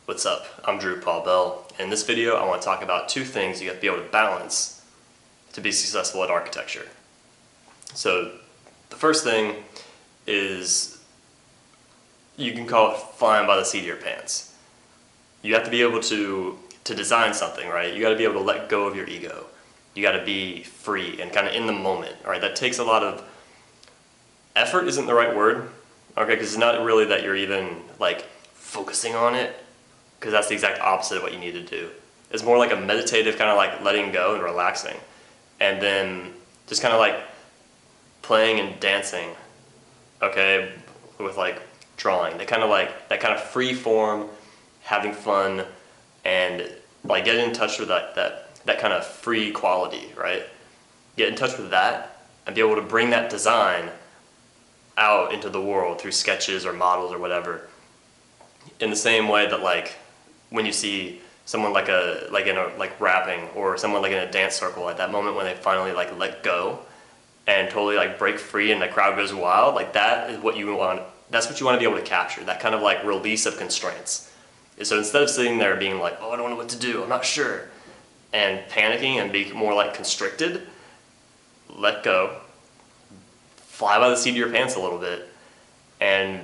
What's up? I'm Drew Paul Bell. In this video, I want to talk about two things you have to be able to balance to be successful at architecture. So the first thing is, you can call it flying by the seat of your pants. You have to be able to design something, right? You got to be able to let go of your ego. You got to be free and kind of in the moment, all right? That takes a lot of effort, isn't the right word, okay? Because it's not really that you're even like focusing on it, because that's the exact opposite of what you need to do. It's more like a meditative kind of like letting go and relaxing, and then just kind of like playing and dancing, okay, with like drawing. They kind of like that kind of free form, having fun, and like get in touch with that kind of free quality, right? Get in touch with that and be able to bring that design out into the world through sketches or models or whatever. In the same way that like when you see someone like rapping, or someone like in a dance circle, at that moment when they finally like let go and totally like break free and the crowd goes wild, like that is what you want. That's what you want to be able to capture, that kind of like release of constraints. So instead of sitting there being like, oh, I don't know what to do, I'm not sure, and panicking and be more like constricted, let go, fly by the seat of your pants a little bit, and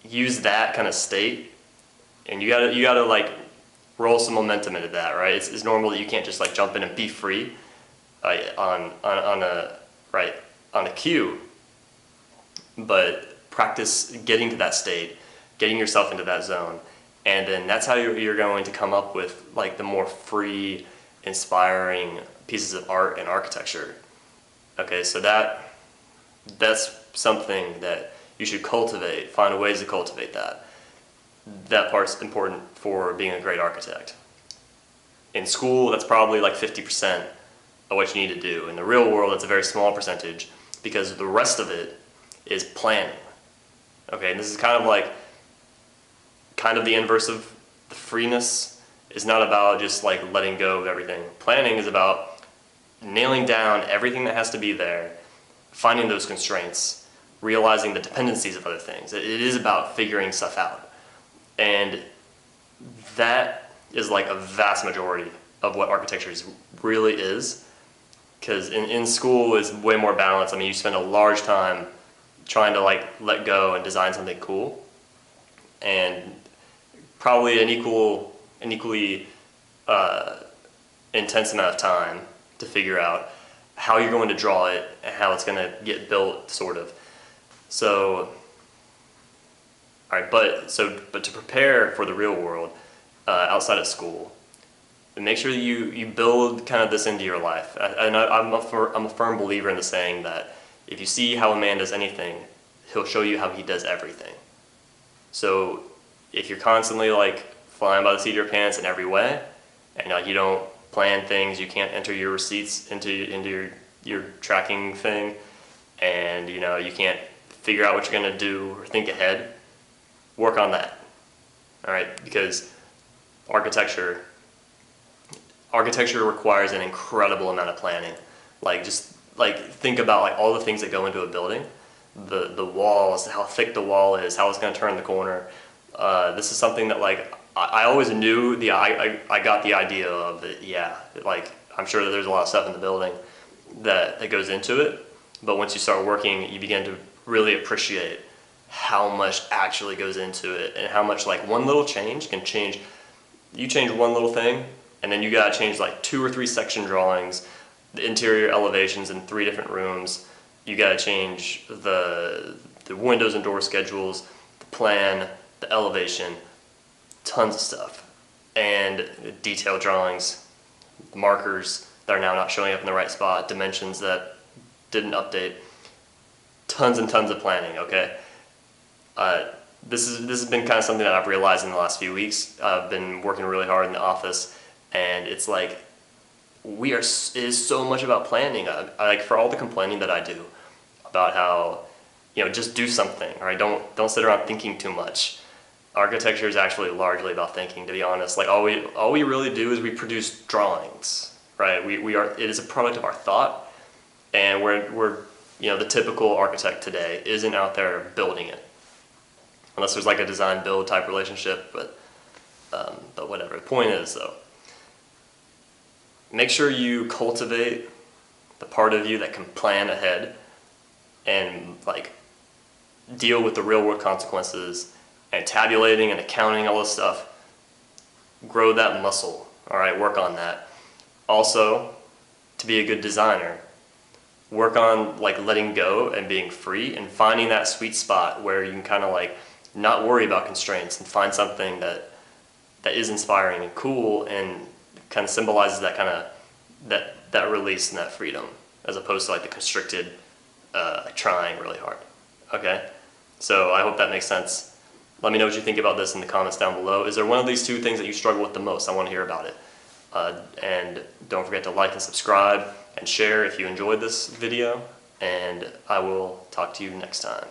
use that kind of state. And you gotta like roll some momentum into that, right? It's normal that you can't just like jump in and be free on a cue, but practice getting to that state, getting yourself into that zone, and then that's how you're going to come up with like the more free, inspiring pieces of art and architecture. Okay, so that's something that you should cultivate, find ways to cultivate that. That part's important for being a great architect. In school, that's probably like 50% of what you need to do. In the real world, it's a very small percentage, because the rest of it is planning. Okay, and this is kind of the inverse of the freeness. It's not about just like letting go of everything. Planning is about nailing down everything that has to be there, finding those constraints, realizing the dependencies of other things. It is about figuring stuff out. And that is like a vast majority of what architecture really is. Because in school is way more balanced. I mean, you spend a large time trying to like let go and design something cool, and probably an equally intense amount of time to figure out how you're going to draw it and how it's going to get built, sort of. So, all right, but to prepare for the real world outside of school, make sure that you build kind of this into your life. I'm a firm believer in the saying that if you see how a man does anything, he'll show you how he does everything. So if you're constantly like flying by the seat of your pants in every way, and you don't plan things, you can't enter your receipts into your tracking thing, and you can't figure out what you're going to do or think ahead, work on that. All right, because architecture requires an incredible amount of planning. Like, just like think about like all the things that go into a building, the walls, how thick the wall is, how it's going to turn the corner. This is something that like I always knew I got the idea of it. Yeah, like I'm sure that there's a lot of stuff in the building that goes into it, but once you start working, you begin to really appreciate how much actually goes into it, and how much like one little change can change. You change one little thing, and then you gotta change like 2 or 3 section drawings, the interior elevations in 3 different rooms. You gotta change the windows and door schedules, the plan, the elevation, tons of stuff, and detail drawings, markers that are now not showing up in the right spot, dimensions that didn't update, tons and tons of planning. Okay, this has been kind of something that I've realized in the last few weeks. I've been working really hard in the office, and it's like it is so much about planning. I like, for all the complaining that I do about how just do something, or don't sit around thinking too much. Architecture is actually largely about thinking, to be honest. Like all we really do is we produce drawings, right? It is a product of our thought, and we're the typical architect today isn't out there building it, unless there's like a design build type relationship. But But whatever. The point is, though, make sure you cultivate the part of you that can plan ahead and like deal with the real world consequences and tabulating and accounting, all this stuff. Grow that muscle. All right, work on that. Also, to be a good designer, work on like letting go and being free and finding that sweet spot where you can kind of like not worry about constraints and find something that is inspiring and cool and kind of symbolizes that kind of that release and that freedom, as opposed to like the constricted trying really hard. Okay, so I hope that makes sense. Let me know what you think about this in the comments down below. Is there one of these two things that you struggle with the most? I want to hear about it. And don't forget to like and subscribe and share if you enjoyed this video, and I will talk to you next time.